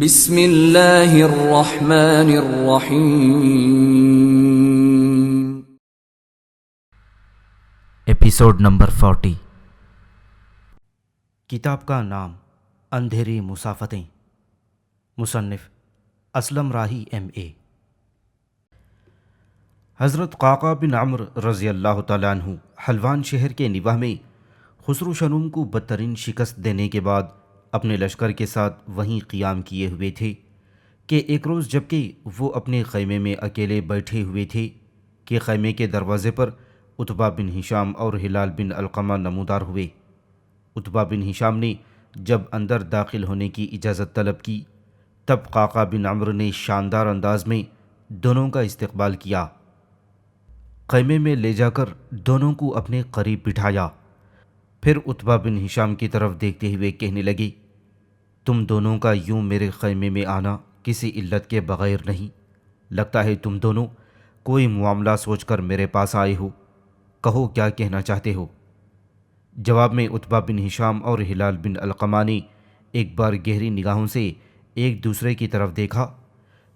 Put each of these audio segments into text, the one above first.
بسم اللہ الرحمن الرحیم۔ Episode number 40۔ کتاب کا نام اندھیری مسافتیں، مصنف اسلم راہی MA۔ حضرت قعقاع بن عمرو رضی اللہ تعالیٰ عنہ حلوان شہر کے نواح میں خسرو شنوم کو بدترین شکست دینے کے بعد اپنے لشکر کے ساتھ وہیں قیام کیے ہوئے تھے کہ ایک روز جبکہ وہ اپنے خیمے میں اکیلے بیٹھے ہوئے تھے کہ خیمے کے دروازے پر عتبہ بن ہشام اور ہلال بن علقمہ نمودار ہوئے۔ عتبہ بن ہشام نے جب اندر داخل ہونے کی اجازت طلب کی تب قعقاع بن عمرو نے شاندار انداز میں دونوں کا استقبال کیا، خیمے میں لے جا کر دونوں کو اپنے قریب بٹھایا، پھر عتبہ بن ہشام کی طرف دیکھتے ہوئے کہنے لگے، تم دونوں کا یوں میرے خیمے میں آنا کسی علت کے بغیر نہیں، لگتا ہے تم دونوں کوئی معاملہ سوچ کر میرے پاس آئے ہو، کہو کیا کہنا چاہتے ہو؟ جواب میں عتبہ بن ہشام اور ہلال بن علقمہ نے ایک بار گہری نگاہوں سے ایک دوسرے کی طرف دیکھا،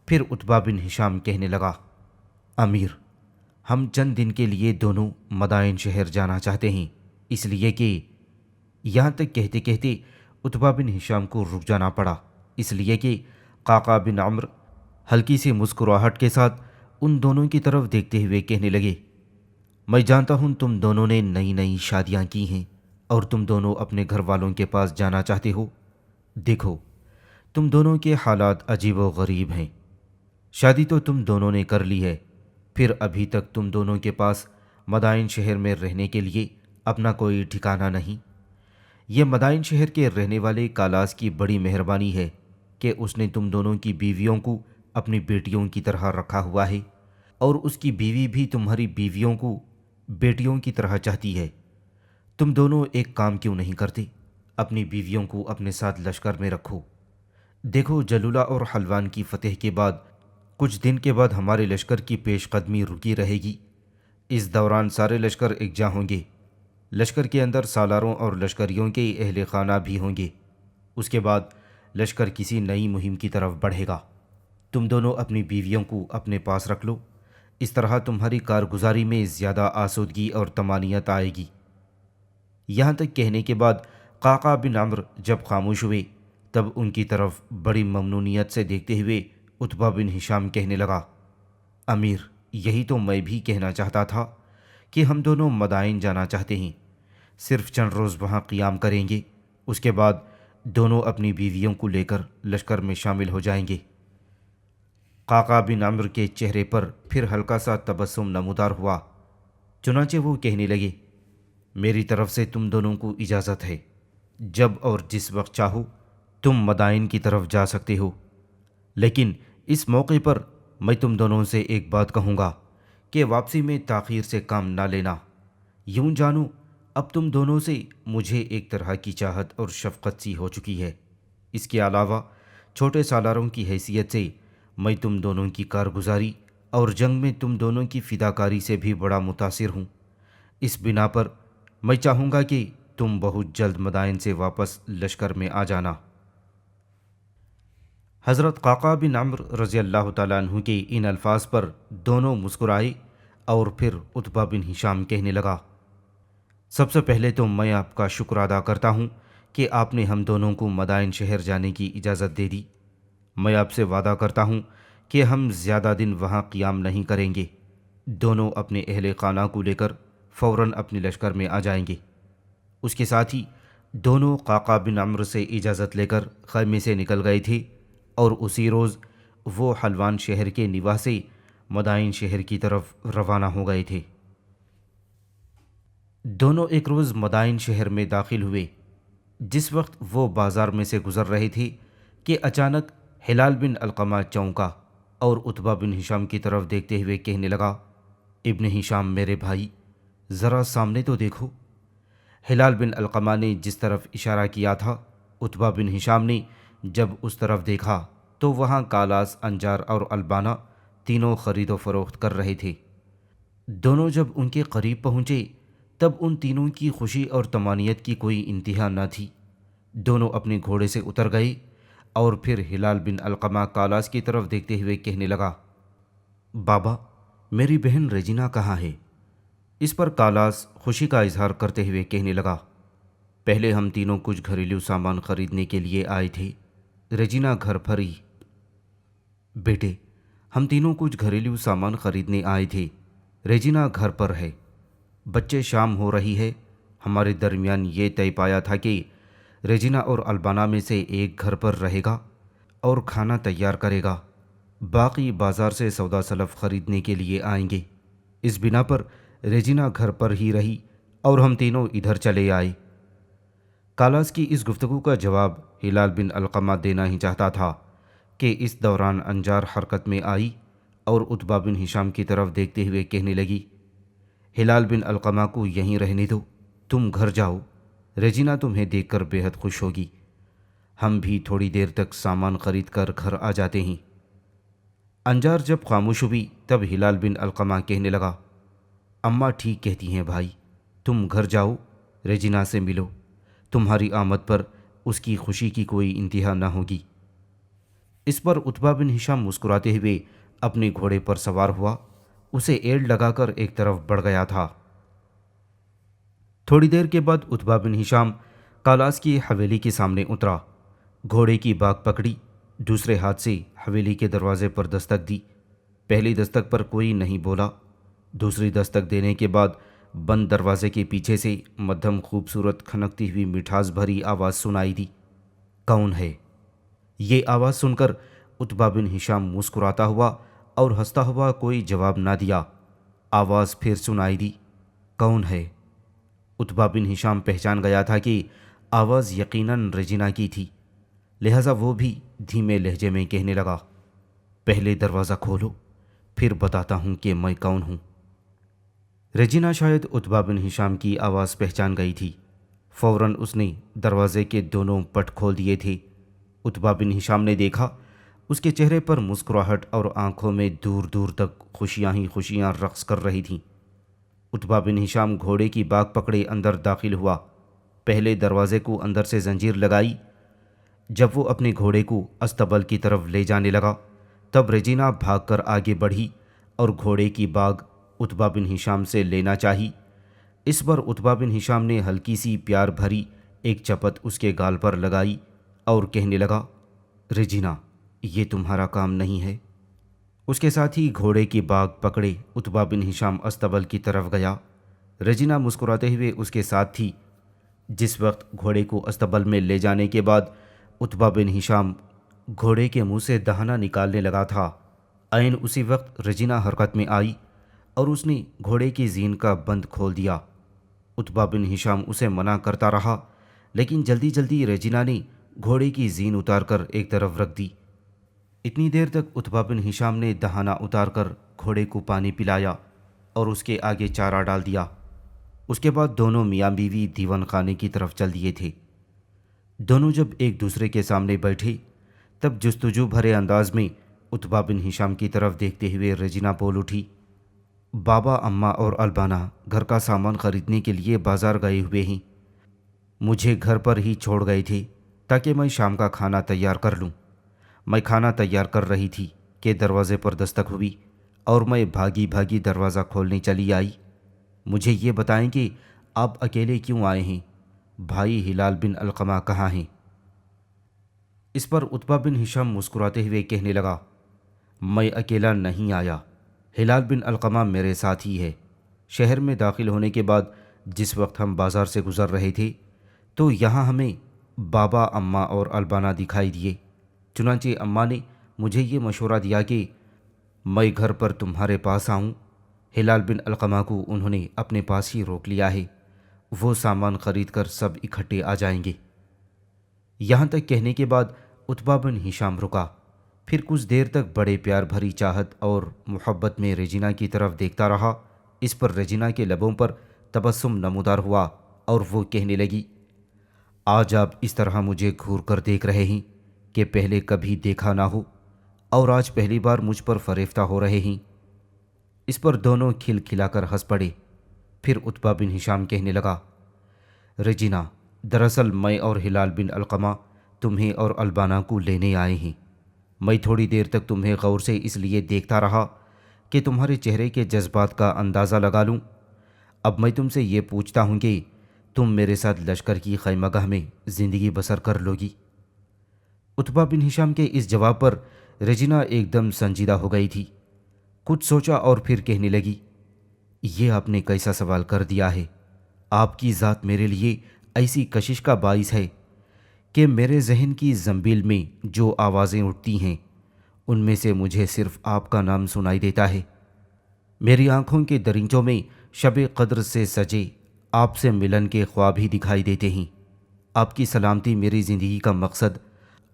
پھر عتبہ بن ہشام کہنے لگا، امیر، ہم چند دن کے لیے دونوں مدائن شہر جانا چاہتے ہیں، اس لیے کہ… یہاں تک کہتے کہتے عتبہ بن ہشام کو رک جانا پڑا، اس لیے کہ قعقاع بن عمرو ہلکی سی مسکراہٹ کے ساتھ ان دونوں کی طرف دیکھتے ہوئے کہنے لگے، میں جانتا ہوں تم دونوں نے نئی نئی شادیاں کی ہیں اور تم دونوں اپنے گھر والوں کے پاس جانا چاہتے ہو۔ دیکھو، تم دونوں کے حالات عجیب و غریب ہیں۔ شادی تو تم دونوں نے کر لی ہے، پھر ابھی تک تم دونوں کے پاس مدائن شہر میں رہنے کے لیے اپنا کوئی ٹھکانہ نہیں۔ یہ مدائن شہر کے رہنے والے کالاس کی بڑی مہربانی ہے کہ اس نے تم دونوں کی بیویوں کو اپنی بیٹیوں کی طرح رکھا ہوا ہے، اور اس کی بیوی بھی تمہاری بیویوں کو بیٹیوں کی طرح چاہتی ہے۔ تم دونوں ایک کام کیوں نہیں کرتے؟ اپنی بیویوں کو اپنے ساتھ لشکر میں رکھو۔ دیکھو، جلولہ اور حلوان کی فتح کے بعد کچھ دن کے بعد ہمارے لشکر کی پیش قدمی رکی رہے گی۔ اس دوران سارے لشکر یکجا ہوں گے، لشکر کے اندر سالاروں اور لشکریوں کے اہل خانہ بھی ہوں گے۔ اس کے بعد لشکر کسی نئی مہم کی طرف بڑھے گا۔ تم دونوں اپنی بیویوں کو اپنے پاس رکھ لو، اس طرح تمہاری کارگزاری میں زیادہ آسودگی اور طمانینت آئے گی۔ یہاں تک کہنے کے بعد قعقاع بن عمرو جب خاموش ہوئے تب ان کی طرف بڑی ممنونیت سے دیکھتے ہوئے عتبہ بن ہشام کہنے لگا، امیر، یہی تو میں بھی کہنا چاہتا تھا کہ ہم دونوں مدائن جانا چاہتے ہیں، صرف چند روز وہاں قیام کریں گے، اس کے بعد دونوں اپنی بیویوں کو لے کر لشکر میں شامل ہو جائیں گے۔ قعقاع بن عمرو کے چہرے پر پھر ہلکا سا تبسم نمودار ہوا، چنانچہ وہ کہنے لگے، میری طرف سے تم دونوں کو اجازت ہے، جب اور جس وقت چاہو تم مدائن کی طرف جا سکتے ہو، لیکن اس موقع پر میں تم دونوں سے ایک بات کہوں گا کہ واپسی میں تاخیر سے کام نہ لینا۔ یوں جانو، اب تم دونوں سے مجھے ایک طرح کی چاہت اور شفقت سی ہو چکی ہے۔ اس کے علاوہ چھوٹے سالاروں کی حیثیت سے میں تم دونوں کی کارگزاری اور جنگ میں تم دونوں کی فداکاری سے بھی بڑا متاثر ہوں۔ اس بنا پر میں چاہوں گا کہ تم بہت جلد مدائن سے واپس لشکر میں آ جانا۔ حضرت قعقاع بن عمرو رضی اللہ تعالیٰ عنہ کے ان الفاظ پر دونوں مسکرائے، اور پھر عتبہ بن ہشام کہنے لگا، سب سے پہلے تو میں آپ کا شکر ادا کرتا ہوں کہ آپ نے ہم دونوں کو مدائن شہر جانے کی اجازت دے دی۔ میں آپ سے وعدہ کرتا ہوں کہ ہم زیادہ دن وہاں قیام نہیں کریں گے، دونوں اپنے اہل خانہ کو لے کر فوراً اپنے لشکر میں آ جائیں گے۔ اس کے ساتھ ہی دونوں قعقاع بن عمرو سے اجازت لے کر خیمے سے نکل گئے تھے، اور اسی روز وہ حلوان شہر کے نواح سے مدائن شہر کی طرف روانہ ہو گئے تھے۔ دونوں ایک روز مدائن شہر میں داخل ہوئے۔ جس وقت وہ بازار میں سے گزر رہے تھے کہ اچانک ہلال بن علقمہ چونکا اور عتبہ بن ہشام کی طرف دیکھتے ہوئے کہنے لگا، ابن ہشام میرے بھائی، ذرا سامنے تو دیکھو۔ ہلال بن علقمہ نے جس طرف اشارہ کیا تھا، عتبہ بن ہشام نے جب اس طرف دیکھا تو وہاں کالاس، انجار اور البانہ تینوں خرید و فروخت کر رہے تھے۔ دونوں جب ان کے قریب پہنچے تب ان تینوں کی خوشی اور طمانینت کی کوئی انتہا نہ تھی۔ دونوں اپنے گھوڑے سے اتر گئے، اور پھر ہلال بن علقمہ کالاس کی طرف دیکھتے ہوئے کہنے لگا، بابا میری بہن ریجینا کہاں ہے؟ اس پر کالاس خوشی کا اظہار کرتے ہوئے کہنے لگا، پہلے ہم تینوں کچھ گھریلو سامان خریدنے کے لیے آئے تھے، ریجینا گھر پر ہی۔ بیٹے ہم تینوں کچھ گھریلو سامان خریدنے آئے تھے، ریجینا گھر پر ہے۔ بچے شام ہو رہی ہے، ہمارے درمیان یہ طے پایا تھا کہ ریجینا اور البانا میں سے ایک گھر پر رہے گا اور کھانا تیار کرے گا، باقی بازار سے سودا سلف خریدنے کے لیے آئیں گے۔ اس بنا پر ریجینا گھر پر ہی رہی اور ہم تینوں ادھر چلے آئے۔ کالاس کی اس گفتگو کا جواب ہلال بن علقمہ دینا ہی چاہتا تھا کہ اس دوران انجار حرکت میں آئی اور عتبہ بن ہشام کی طرف دیکھتے ہوئے کہنے لگی، ہلال بن علقمہ کو یہیں رہنے دو، تم گھر جاؤ، ریجینا تمہیں دیکھ کر بے حد خوش ہوگی، ہم بھی تھوڑی دیر تک سامان خرید کر گھر آ جاتے ہیں۔ انجار جب خاموش ہوئی تب ہلال بن علقمہ کہنے لگا، اماں ٹھیک کہتی ہیں بھائی، تم گھر جاؤ، ریجینا سے ملو، تمہاری آمد پر اس کی خوشی کی کوئی انتہا نہ ہوگی۔ اس پر عتبہ بن ہشام مسکراتے ہوئے اپنے گھوڑے پر سوار ہوا، اسے ایڑ لگا کر ایک طرف بڑھ گیا تھا۔ تھوڑی دیر کے بعد عتبہ بن ہشام کالاس کی حویلی کے سامنے اترا، گھوڑے کی باگ پکڑی، دوسرے ہاتھ سے حویلی کے دروازے پر دستک دی۔ پہلی دستک پر کوئی نہیں بولا، دوسری دستک دینے کے بعد بند دروازے کے پیچھے سے مدھم خوبصورت کھنکتی ہوئی مٹھاس بھری آواز سنائی دی، کون ہے؟ یہ آواز سن کر عتبہ بن ہشام مسکراتا ہوا اور ہنستا ہوا کوئی جواب نہ دیا۔ آواز پھر سنائی دی، کون ہے؟ عتبہ بن ہشام پہچان گیا تھا کہ آواز یقیناً ریجینا کی تھی، لہٰذا وہ بھی دھیمے لہجے میں کہنے لگا، پہلے دروازہ کھولو، پھر بتاتا ہوں کہ میں کون ہوں۔ ریجینا شاید عتبہ بن ہشام کی آواز پہچان گئی تھی، فوراً اس نے دروازے کے دونوں پٹ کھول دیے تھے۔ عتبہ بن ہشام نے دیکھا اس کے چہرے پر مسکراہٹ اور آنکھوں میں دور دور تک خوشیاں ہی خوشیاں رقص کر رہی تھیں۔ عتبہ بن ہشام گھوڑے کی باگ پکڑے اندر داخل ہوا، پہلے دروازے کو اندر سے زنجیر لگائی۔ جب وہ اپنے گھوڑے کو استبل کی طرف لے جانے لگا تب ریجینا بھاگ کر آگے بڑھی اور گھوڑے کی باگ عتبہ بن ہشام سے لینا چاہی۔ اس پر عتبہ بن ہشام نے ہلکی سی پیار بھری ایک چپت اس کے گال پر لگائی اور کہنے لگا، ریجینا یہ تمہارا کام نہیں ہے۔ اس کے ساتھ ہی گھوڑے کی باگ پکڑے عتبہ بن ہشام استبل کی طرف گیا۔ ریجینا مسکراتے ہوئے اس کے ساتھ تھی۔ جس وقت گھوڑے کو استبل میں لے جانے کے بعد عتبہ بن ہشام گھوڑے کے منہ سے دہانہ نکالنے لگا تھا، عین اسی وقت ریجینا حرکت میں آئی اور اس نے گھوڑے کی زین کا بند کھول دیا۔ عتبہ بن ہشام اسے منع کرتا رہا، لیکن جلدی جلدی ریجینا نے گھوڑے کی زین اتار کر ایک طرف رکھ دی۔ اتنی دیر تک عتبہ بن ہشام نے دہانہ اتار کر گھوڑے کو پانی پلایا اور اس کے آگے چارہ ڈال دیا۔ اس کے بعد دونوں میاں بیوی دیوان خانے کی طرف چل دیے تھے۔ دونوں جب ایک دوسرے کے سامنے بیٹھے تب جستجو بھرے انداز میں عتبہ بن ہشام کی طرف دیکھتے ہوئے ریجینا بول اٹھی، بابا اماں اور البانا گھر کا سامان خریدنے کے لیے بازار گئے ہوئے ہیں، مجھے گھر پر ہی چھوڑ گئے تھے تاکہ میں شام کا کھانا تیار کر لوں۔ میں کھانا تیار کر رہی تھی کہ دروازے پر دستک ہوئی اور میں بھاگی بھاگی دروازہ کھولنے چلی آئی۔ مجھے یہ بتائیں کہ آپ اکیلے کیوں آئے ہیں؟ بھائی ہلال بن علقمہ کہاں ہیں؟ اس پر عتبہ بن ہشام مسکراتے ہوئے کہنے لگا، میں اکیلا نہیں آیا، ہلال بن علقمہ میرے ساتھ ہی ہے۔ شہر میں داخل ہونے کے بعد جس وقت ہم بازار سے گزر رہے تھے تو یہاں ہمیں بابا اماں اور البانا دکھائی دیے، چنانچہ اماں نے مجھے یہ مشورہ دیا کہ میں گھر پر تمہارے پاس آؤں۔ ہلال بن علقمہ کو انہوں نے اپنے پاس ہی روک لیا ہے، وہ سامان خرید کر سب اکٹھے آ جائیں گے۔ یہاں تک کہنے کے بعد عتبہ بن ہشام رکا، پھر کچھ دیر تک بڑے پیار بھری چاہت اور محبت میں ریجینا کی طرف دیکھتا رہا۔ اس پر ریجینا کے لبوں پر تبسم نمودار ہوا اور وہ کہنے لگی، آج آپ اس طرح مجھے گھور کر دیکھ رہے ہیں کہ پہلے کبھی دیکھا نہ ہو، اور آج پہلی بار مجھ پر فریفتہ ہو رہے ہیں۔ اس پر دونوں کھل کھلا کر ہنس پڑے۔ پھر عتبہ بن ہشام کہنے لگا، ریجینا دراصل میں اور ہلال بن علقمہ تمہیں اور البانہ کو لینے آئے ہیں۔ میں تھوڑی دیر تک تمہیں غور سے اس لیے دیکھتا رہا کہ تمہارے چہرے کے جذبات کا اندازہ لگا لوں۔ اب میں تم سے یہ پوچھتا ہوں کہ تم میرے ساتھ لشکر کی خیمہ گاہ میں زندگی بسر کر لو گی؟ عتبہ بن ہشام کے اس جواب پر رجینہ ایک دم سنجیدہ ہو گئی تھی۔ کچھ سوچا اور پھر کہنے لگی، یہ آپ نے کیسا سوال کر دیا ہے؟ آپ کی ذات میرے لیے ایسی کشش کا باعث ہے کہ میرے ذہن کی زنبیل میں جو آوازیں اٹھتی ہیں ان میں سے مجھے صرف آپ کا نام سنائی دیتا ہے۔ میری آنکھوں کے دریچوں میں شب قدر سے سجے آپ سے ملن کے خواب ہی دکھائی دیتے ہیں۔ آپ کی سلامتی میری زندگی کا مقصد،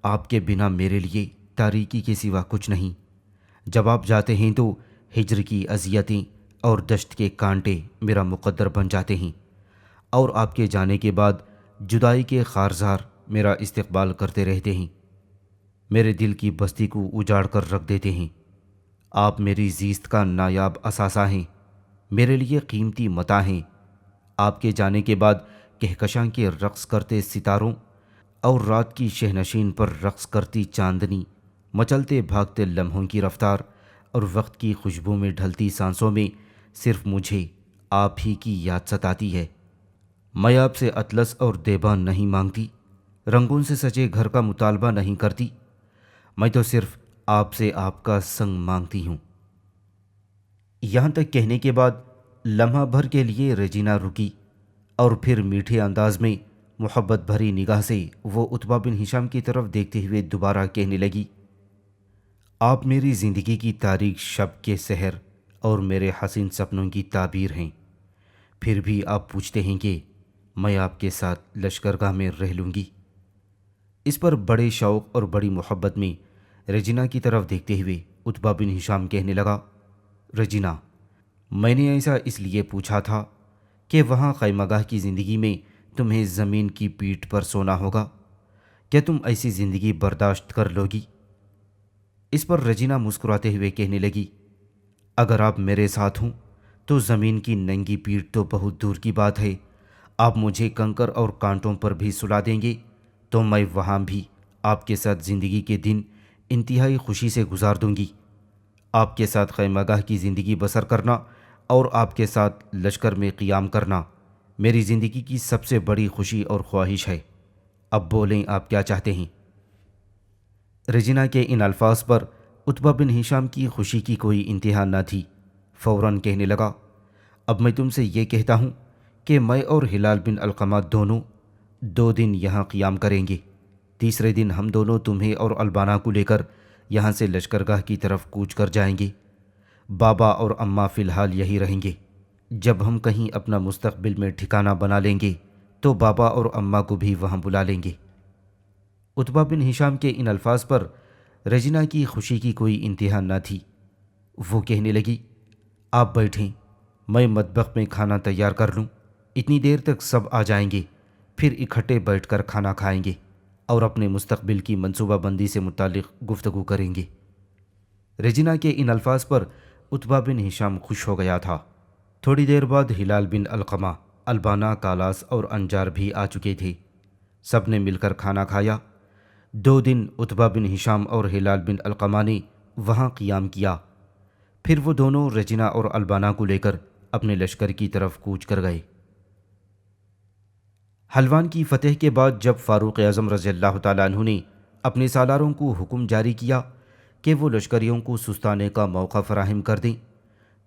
آپ کے بنا میرے لیے تاریکی کے سوا کچھ نہیں۔ جب آپ جاتے ہیں تو ہجر کی اذیتیں اور دشت کے کانٹے میرا مقدر بن جاتے ہیں، اور آپ کے جانے کے بعد جدائی کے خارزار میرا استقبال کرتے رہتے ہیں، میرے دل کی بستی کو اجاڑ کر رکھ دیتے ہیں۔ آپ میری زیست کا نایاب اثاثہ ہیں، میرے لیے قیمتی متاع ہیں۔ آپ کے جانے کے بعد کہکشاں کے رقص کرتے ستاروں اور رات کی شہنشین پر رقص کرتی چاندنی، مچلتے بھاگتے لمحوں کی رفتار اور وقت کی خوشبو میں ڈھلتی سانسوں میں صرف مجھے آپ ہی کی یاد ستاتی ہے۔ میں آپ سے اطلس اور دیبان نہیں مانگتی، رنگوں سے سجے گھر کا مطالبہ نہیں کرتی، میں تو صرف آپ سے آپ کا سنگ مانگتی ہوں۔ یہاں تک کہنے کے بعد لمحہ بھر کے لیے رجینہ رکی اور پھر میٹھے انداز میں محبت بھری نگاہ سے وہ عتبہ بن ہشام کی طرف دیکھتے ہوئے دوبارہ کہنے لگی، آپ میری زندگی کی تاریک شب کے سحر اور میرے حسین سپنوں کی تعبیر ہیں، پھر بھی آپ پوچھتے ہیں کہ میں آپ کے ساتھ لشکرگاہ میں رہ لوں گی؟ اس پر بڑے شوق اور بڑی محبت میں رجینہ کی طرف دیکھتے ہوئے عتبہ بن ہشام کہنے لگا، رجینہ، میں نے ایسا اس لیے پوچھا تھا کہ وہاں خیمہ گاہ کی زندگی میں تمہیں زمین کی پیٹھ پر سونا ہوگا، کیا تم ایسی زندگی برداشت کر لو گی؟ اس پر رجینہ مسکراتے ہوئے کہنے لگی، اگر آپ میرے ساتھ ہوں تو زمین کی ننگی پیٹھ تو بہت دور کی بات ہے، آپ مجھے کنکر اور کانٹوں پر بھی سلا دیں گے تو میں وہاں بھی آپ کے ساتھ زندگی کے دن انتہائی خوشی سے گزار دوں گی۔ آپ کے ساتھ خیمہ گاہ کی زندگی بسر کرنا اور آپ کے ساتھ لشکر میں قیام کرنا میری زندگی کی سب سے بڑی خوشی اور خواہش ہے۔ اب بولیں آپ کیا چاہتے ہیں؟ رجینہ کے ان الفاظ پر عتبہ بن ہشام کی خوشی کی کوئی انتہا نہ تھی۔ فوراً کہنے لگا، اب میں تم سے یہ کہتا ہوں کہ میں اور ہلال بن علقمہ دونوں 2 دن یہاں قیام کریں گے، تیسرے دن ہم دونوں تمہیں اور البانہ کو لے کر یہاں سے لشکرگاہ کی طرف کوچ کر جائیں گے۔ بابا اور اماں فی الحال یہی رہیں گے۔ جب ہم کہیں اپنا مستقبل میں ٹھکانہ بنا لیں گے تو بابا اور اماں کو بھی وہاں بلا لیں گے۔ عتبہ بن ہشام کے ان الفاظ پر رجینہ کی خوشی کی کوئی انتہا نہ تھی۔ وہ کہنے لگی، آپ بیٹھیں، میں مطبخ میں کھانا تیار کر لوں، اتنی دیر تک سب آ جائیں گے، پھر اکٹھے بیٹھ کر کھانا کھائیں گے اور اپنے مستقبل کی منصوبہ بندی سے متعلق گفتگو کریں گے۔ رجینہ کے ان الفاظ پر عتبہ بن ہشام خوش ہو گیا تھا۔ تھوڑی دیر بعد ہلال بن علقمہ، البانہ، کالاس اور انجار بھی آ چکے تھے۔ سب نے مل کر کھانا کھایا۔ 2 دن عتبہ بن ہشام اور ہلال بن علقمہ نے وہاں قیام کیا، پھر وہ دونوں رجینہ اور البانہ کو لے کر اپنے لشکر کی طرف کوچ کر گئے۔ حلوان کی فتح کے بعد جب فاروق اعظم رضی اللہ تعالیٰ عنہ نے اپنے سالاروں کو حکم جاری کیا کہ وہ لشکریوں کو سستانے کا موقع فراہم کر دیں،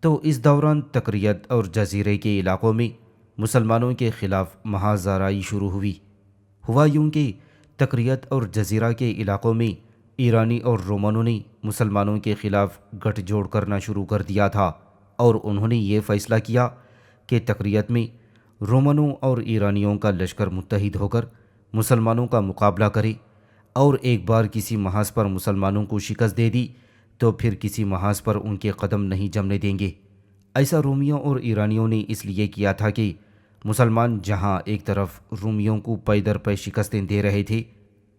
تو اس دوران تکریت اور جزیرے کے علاقوں میں مسلمانوں کے خلاف محاذ آرائی شروع ہوئی۔ ہوا یوں کہ تکریت اور جزیرہ کے علاقوں میں ایرانی اور رومنوں نے مسلمانوں کے خلاف گٹھ جوڑ کرنا شروع کر دیا تھا، اور انہوں نے یہ فیصلہ کیا کہ تکریت میں رومنوں اور ایرانیوں کا لشکر متحد ہو کر مسلمانوں کا مقابلہ کرے، اور ایک بار کسی محاذ پر مسلمانوں کو شکست دے دی تو پھر کسی محاذ پر ان کے قدم نہیں جمنے دیں گے۔ ایسا رومیوں اور ایرانیوں نے اس لیے کیا تھا کہ مسلمان جہاں ایک طرف رومیوں کو پے در پے شکستیں دے رہے تھے،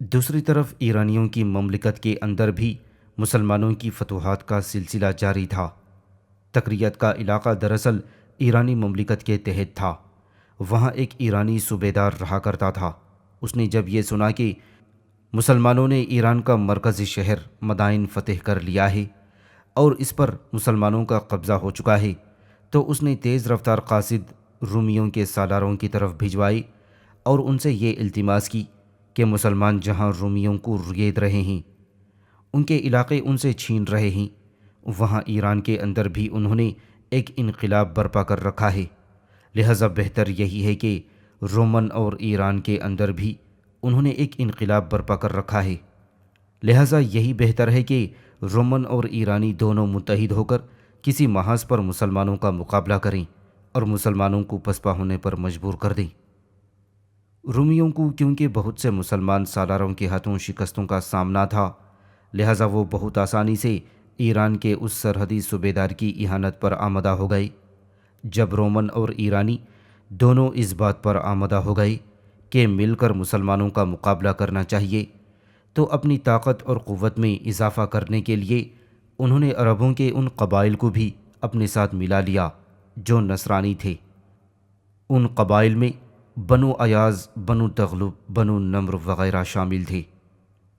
دوسری طرف ایرانیوں کی مملکت کے اندر بھی مسلمانوں کی فتوحات کا سلسلہ جاری تھا۔ تکریت کا علاقہ دراصل ایرانی مملکت کے تحت تھا۔ وہاں ایک ایرانی صوبیدار رہا کرتا تھا۔ اس نے جب یہ سنا کہ مسلمانوں نے ایران کا مرکزی شہر مدائن فتح کر لیا ہے اور اس پر مسلمانوں کا قبضہ ہو چکا ہے، تو اس نے تیز رفتار قاصد رومیوں کے سالاروں کی طرف بھجوائی اور ان سے یہ التماس کی کہ مسلمان جہاں رومیوں کو ریت رہے ہیں، ان کے علاقے ان سے چھین رہے ہیں، وہاں ایران کے اندر بھی انہوں نے ایک انقلاب برپا کر رکھا ہے، لہذا بہتر یہی ہے کہ رومن اور ایران کے اندر بھی انہوں نے ایک انقلاب برپا کر رکھا ہے، لہذا یہی بہتر ہے کہ رومن اور ایرانی دونوں متحد ہو کر کسی محاذ پر مسلمانوں کا مقابلہ کریں اور مسلمانوں کو پسپا ہونے پر مجبور کر دیں۔ رومیوں کو کیونکہ بہت سے مسلمان سالاروں کے ہاتھوں شکستوں کا سامنا تھا، لہذا وہ بہت آسانی سے ایران کے اس سرحدی صوبیدار کی اہانت پر آمادہ ہو گئے۔ جب رومن اور ایرانی دونوں اس بات پر آمادہ ہو گئے کہ مل کر مسلمانوں کا مقابلہ کرنا چاہیے، تو اپنی طاقت اور قوت میں اضافہ کرنے کے لیے انہوں نے عربوں کے ان قبائل کو بھی اپنے ساتھ ملا لیا جو نصرانی تھے۔ ان قبائل میں بنو ایاز، بنو تغلب، بنو نمر وغیرہ شامل تھے۔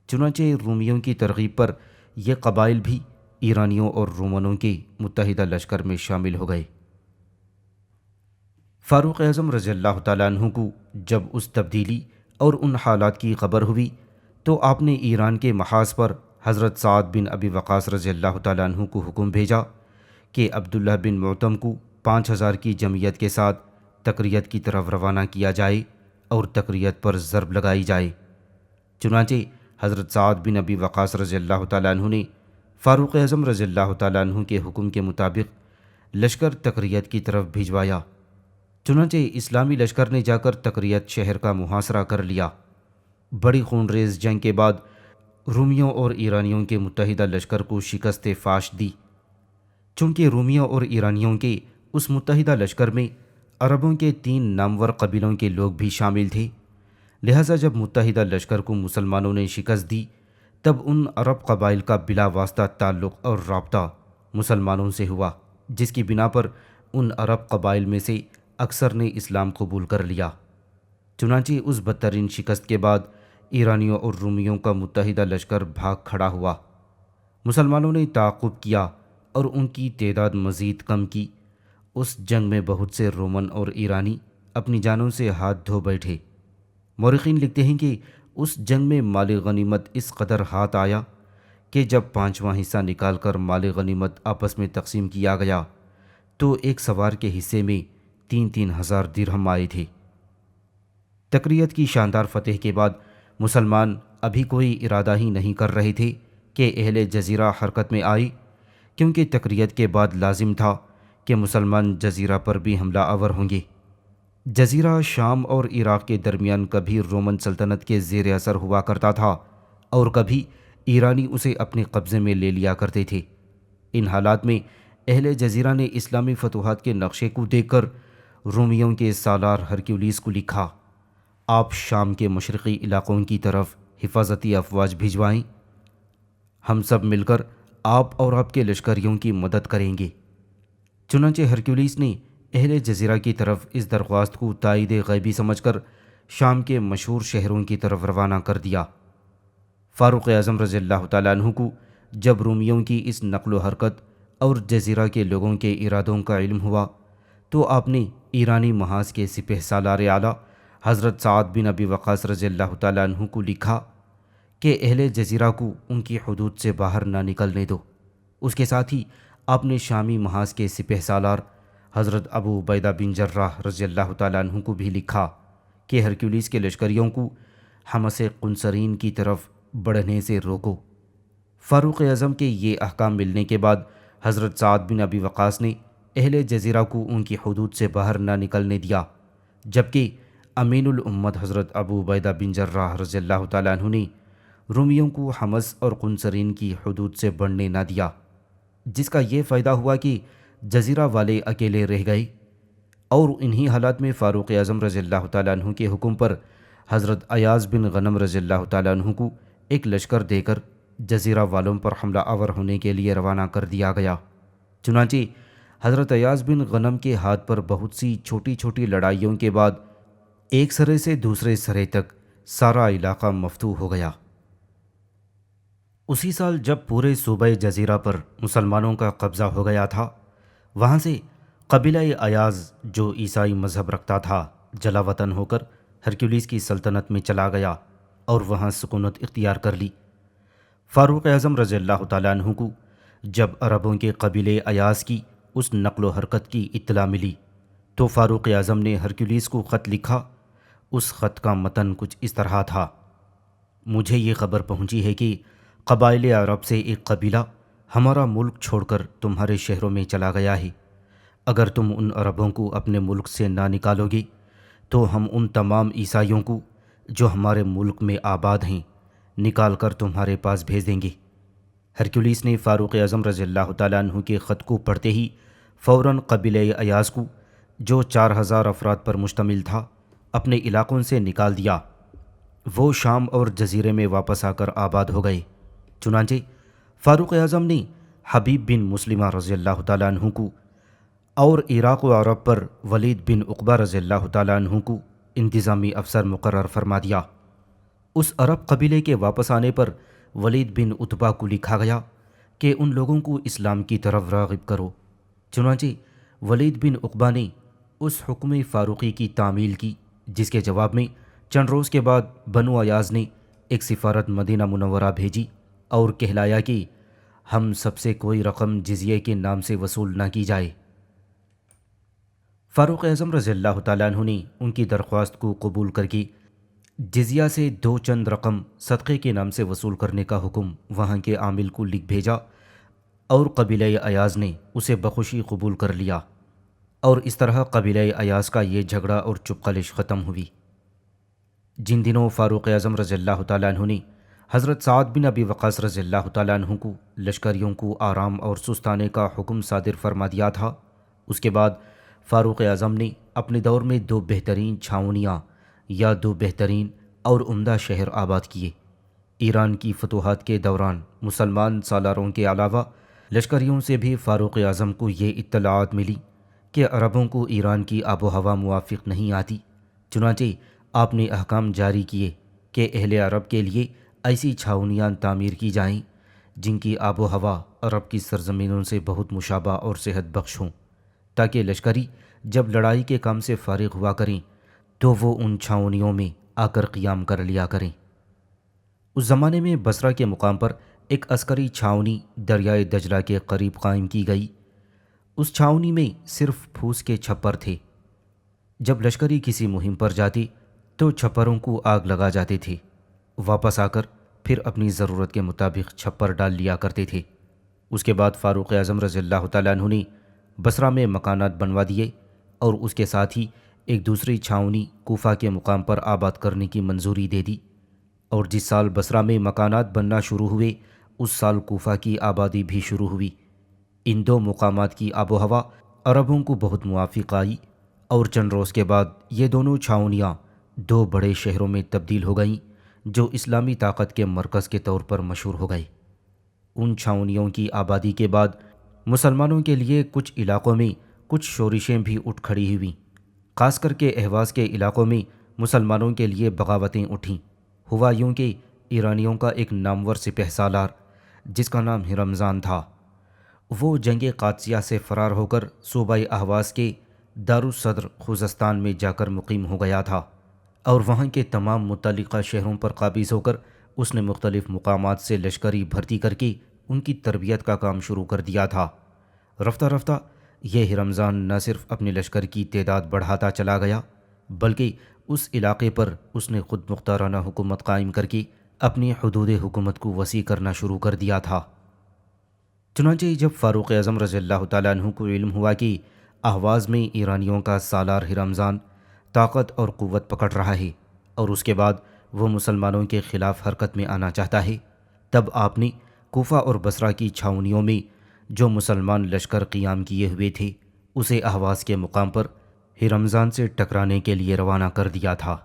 چنانچہ رومیوں کی ترغیب پر یہ قبائل بھی ایرانیوں اور رومنوں کے متحدہ لشکر میں شامل ہو گئے۔ فاروق اعظم رضی اللہ تعالیٰ عنہ کو جب اس تبدیلی اور ان حالات کی خبر ہوئی تو آپ نے ایران کے محاذ پر حضرت سعد بن ابی وقاص رضی اللہ تعالیٰ عنہ کو حکم بھیجا کہ عبداللہ بن معتم کو 5000 کی جمعیت کے ساتھ تکریت کی طرف روانہ کیا جائے اور تکریت پر ضرب لگائی جائے۔ چنانچہ حضرت سعد بن ابی وقاص رضی اللہ تعالیٰ عنہ نے فاروق اعظم رضی اللہ تعالیٰ عنہ کے حکم کے مطابق لشکر تکریت کی طرف بھجوایا۔ چنانچہ اسلامی لشکر نے جا کر تکریت شہر کا محاصرہ کر لیا۔ بڑی خونریز جنگ کے بعد رومیوں اور ایرانیوں کے متحدہ لشکر کو شکست فاش دی۔ چونکہ رومیوں اور ایرانیوں کے اس متحدہ لشکر میں عربوں کے 3 نامور قبیلوں کے لوگ بھی شامل تھے، لہٰذا جب متحدہ لشکر کو مسلمانوں نے شکست دی تب ان عرب قبائل کا بلا واسطہ تعلق اور رابطہ مسلمانوں سے ہوا، جس کی بنا پر ان عرب قبائل میں سے اکثر نے اسلام قبول کر لیا۔ چنانچہ اس بدترین شکست کے بعد ایرانیوں اور رومیوں کا متحدہ لشکر بھاگ کھڑا ہوا۔ مسلمانوں نے تعاقب کیا اور ان کی تعداد مزید کم کی۔ اس جنگ میں بہت سے رومن اور ایرانی اپنی جانوں سے ہاتھ دھو بیٹھے۔ مورخین لکھتے ہیں کہ اس جنگ میں مال غنیمت اس قدر ہاتھ آیا کہ جب 5واں حصہ نکال کر مال غنیمت آپس میں تقسیم کیا گیا تو ایک سوار کے حصے میں 3-3 ہزار درہم آئے تھے۔ تکریت کی شاندار فتح کے بعد مسلمان ابھی کوئی ارادہ ہی نہیں کر رہے تھے کہ اہل جزیرہ حرکت میں آئے، کیونکہ تکریت کے بعد لازم تھا کہ مسلمان جزیرہ پر بھی حملہ آور ہوں گے۔ جزیرہ شام اور عراق کے درمیان کبھی رومن سلطنت کے زیر اثر ہوا کرتا تھا اور کبھی ایرانی اسے اپنے قبضے میں لے لیا کرتے تھے۔ ان حالات میں اہل جزیرہ نے اسلامی فتوحات کے نقشے کو دیکھ کر رومیوں کے سالار ہرکیولیس کو لکھا، آپ شام کے مشرقی علاقوں کی طرف حفاظتی افواج بھجوائیں، ہم سب مل کر آپ اور آپ کے لشکریوں کی مدد کریں گے۔ چنانچہ ہرکیولیس نے اہل جزیرہ کی طرف اس درخواست کو تائید غیبی سمجھ کر شام کے مشہور شہروں کی طرف روانہ کر دیا۔ فاروق اعظم رضی اللہ تعالیٰ عنہ کو جب رومیوں کی اس نقل و حرکت اور جزیرہ کے لوگوں کے ارادوں کا علم ہوا تو آپ نے ایرانی محاذ کے سپہ سالار اعلیٰ حضرت سعد بن ابی وقاص رضی اللہ تعالیٰ عنہ کو لکھا کہ اہل جزیرہ کو ان کی حدود سے باہر نہ نکلنے دو۔ اس کے ساتھ ہی آپ نے شامی محاذ کے سپہ سالار حضرت ابو عبیدہ بن جراح رضی اللہ تعالیٰ عنہ کو بھی لکھا کہ ہرکیولیس کے لشکریوں کو حمص قنصرین کی طرف بڑھنے سے روکو۔ فاروق اعظم کے یہ احکام ملنے کے بعد حضرت سعد بن ابی وقاص نے اہل جزیرہ کو ان کی حدود سے باہر نہ نکلنے دیا، جبکہ امین الامت حضرت ابو عبیدہ بن جراح رضی اللہ تعالیٰ عنہ نے رومیوں کو حمص اور قنصرین کی حدود سے بڑھنے نہ دیا، جس کا یہ فائدہ ہوا کہ جزیرہ والے اکیلے رہ گئے، اور انہی حالات میں فاروق اعظم رضی اللہ تعالیٰ عنہ کے حکم پر حضرت ایاز بن غنم رضی اللہ تعالیٰ عنہ کو ایک لشکر دے کر جزیرہ والوں پر حملہ آور ہونے کے لیے روانہ کر دیا گیا۔ چنانچہ حضرت ایاز بن غنم کے ہاتھ پر بہت سی چھوٹی چھوٹی لڑائیوں کے بعد ایک سرے سے دوسرے سرے تک سارا علاقہ مفتوح ہو گیا۔ اسی سال جب پورے صوبہ جزیرہ پر مسلمانوں کا قبضہ ہو گیا تھا، وہاں سے قبیلہ ایاز جو عیسائی مذہب رکھتا تھا جلا وطن ہو کر ہرکیولیس کی سلطنت میں چلا گیا اور وہاں سکونت اختیار کر لی۔ فاروق اعظم رضی اللہ تعالیٰ عنہ کو جب عربوں کے قبیلے ایاز کی اس نقل و حرکت کی اطلاع ملی تو فاروق اعظم نے ہرکیولیس کو خط لکھا۔ اس خط کا متن کچھ اس طرح تھا: مجھے یہ خبر پہنچی ہے کہ قبائل عرب سے ایک قبیلہ ہمارا ملک چھوڑ کر تمہارے شہروں میں چلا گیا ہے۔ اگر تم ان عربوں کو اپنے ملک سے نہ نکالو گے تو ہم ان تمام عیسائیوں کو جو ہمارے ملک میں آباد ہیں نکال کر تمہارے پاس بھیج دیں گے۔ ہرکیولیس نے فاروق اعظم رضی اللہ تعالیٰ عنہ کے خط کو پڑھتے ہی فوراً قبیلہ ایاز کو جو 4000 افراد پر مشتمل تھا اپنے علاقوں سے نکال دیا۔ وہ شام اور جزیرے میں واپس آ کر آباد ہو گئے۔ چنانچہ فاروق اعظم نے حبیب بن مسلمہ رضی اللہ تعالیٰ عنہ کو اور عراق و عرب پر ولید بن عقبہ رضی اللہ تعالیٰ عنہ کو انتظامی افسر مقرر فرما دیا۔ اس عرب قبیلے کے واپس آنے پر ولید بن عتبہ کو لکھا گیا کہ ان لوگوں کو اسلام کی طرف راغب کرو۔ چنانچہ ولید بن عقبہ نے اس حکم فاروقی کی تعمیل کی، جس کے جواب میں چند روز کے بعد بنو ایاز نے ایک سفارت مدینہ منورہ بھیجی اور کہلایا کہ ہم سب سے کوئی رقم جزیے کے نام سے وصول نہ کی جائے۔ فاروق اعظم رضی اللہ تعالیٰ عنہ نے ان کی درخواست کو قبول کر کے جزیہ سے 2 چند رقم صدقے کے نام سے وصول کرنے کا حکم وہاں کے عامل کو لکھ بھیجا اور قبیلہ ایاز نے اسے بخوشی قبول کر لیا، اور اس طرح قبیلہ ایاز کا یہ جھگڑا اور چپقلش ختم ہوئی۔ جن دنوں فاروق اعظم رضی اللہ تعالیٰ عنہ نے حضرت سعد بن ابی وقاص رضی اللہ تعالیٰ عنہ کو لشکریوں کو آرام اور سستانے کا حکم صادر فرما دیا تھا، اس کے بعد فاروق اعظم نے اپنے دور میں 2 بہترین چھاؤنیاں یا 2 بہترین اور عمدہ شہر آباد کیے۔ ایران کی فتوحات کے دوران مسلمان سالاروں کے علاوہ لشکریوں سے بھی فاروق اعظم کو یہ اطلاعات ملی کہ عربوں کو ایران کی آب و ہوا موافق نہیں آتی۔ چنانچہ آپ نے احکام جاری کیے کہ اہل عرب کے لیے ایسی چھاؤنیاں تعمیر کی جائیں جن کی آب و ہوا عرب کی سرزمینوں سے بہت مشابہ اور صحت بخش ہوں، تاکہ لشکری جب لڑائی کے کام سے فارغ ہوا کریں تو وہ ان چھاؤنیوں میں آ کر قیام کر لیا کریں۔ اس زمانے میں بصرہ کے مقام پر ایک عسکری چھاؤنی دریائے دجلہ کے قریب قائم کی گئی۔ اس چھاؤنی میں صرف پھوس کے چھپر تھے۔ جب لشکری کسی مہم پر جاتے تو چھپروں کو آگ لگا جاتے تھے، واپس آ کر پھر اپنی ضرورت کے مطابق چھپر ڈال لیا کرتے تھے۔ اس کے بعد فاروق اعظم رضی اللہ تعالیٰ عنہ نے بصرہ میں مکانات بنوا دیے اور اس کے ساتھ ہی ایک دوسری چھاؤنی کوفہ کے مقام پر آباد کرنے کی منظوری دے دی، اور جس سال بصرہ میں مکانات بننا شروع ہوئے اس سال کوفہ کی آبادی بھی شروع ہوئی۔ ان 2 مقامات کی آب و ہوا عربوں کو بہت موافق آئی، اور چند روز کے بعد یہ دونوں چھاؤنیاں 2 بڑے شہروں میں تبدیل ہو گئیں جو اسلامی طاقت کے مرکز کے طور پر مشہور ہو گئے۔ ان چھاؤنیوں کی آبادی کے بعد مسلمانوں کے لیے کچھ علاقوں میں کچھ شورشیں بھی اٹھ کھڑی ہوئیں۔ خاص کر کے اہواز کے علاقوں میں مسلمانوں کے لیے بغاوتیں اٹھیں۔ ہوا یوں کہ ایرانیوں کا ایک نامور سپہ سالار جس کا نام ہرمزان تھا، وہ جنگ قادسیہ سے فرار ہو کر صوبہ اہواز کے دارالصدر خوزستان میں جا کر مقیم ہو گیا تھا، اور وہاں کے تمام متعلقہ شہروں پر قابض ہو کر اس نے مختلف مقامات سے لشکری بھرتی کر کے ان کی تربیت کا کام شروع کر دیا تھا۔ رفتہ رفتہ یہ ہرمزان نہ صرف اپنے لشکر کی تعداد بڑھاتا چلا گیا بلکہ اس علاقے پر اس نے خود مختارانہ حکومت قائم کر کے اپنی حدود حکومت کو وسیع کرنا شروع کر دیا تھا۔ چنانچہ جب فاروق اعظم رضی اللہ تعالیٰ عنہ کو علم ہوا کہ اہواز میں ایرانیوں کا سالار ہرمزان طاقت اور قوت پکڑ رہا ہے اور اس کے بعد وہ مسلمانوں کے خلاف حرکت میں آنا چاہتا ہے، تب آپ نے کوفہ اور بصرہ کی چھاؤنیوں میں جو مسلمان لشکر قیام کیے ہوئے تھے اسے اہواز کے مقام پر ہرمزان سے ٹکرانے کے لیے روانہ کر دیا تھا۔